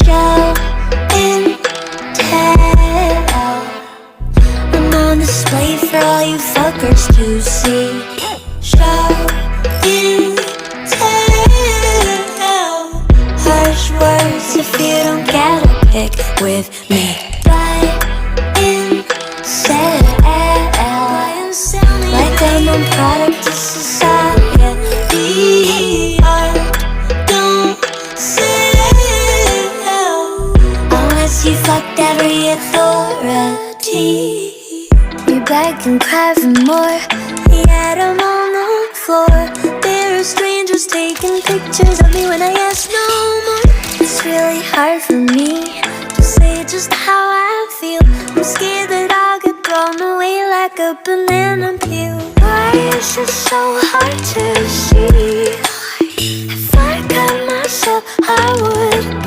Show and tell. I'm on display for all you fuckers to see. Show and tell. Harsh words if you don't get a pick with me. Buy and sell. Like I'm a product of society. Art don't sell unless you fucked every authority. You beg and cry for more, yet I'm on the floor. There are strangers taking pictures of me when I ask no more. It's really hard for me to say just how I feel. I'm scared that I'll get thrown away like a banana peel. Why is it so hard to see? If I cut myself, I would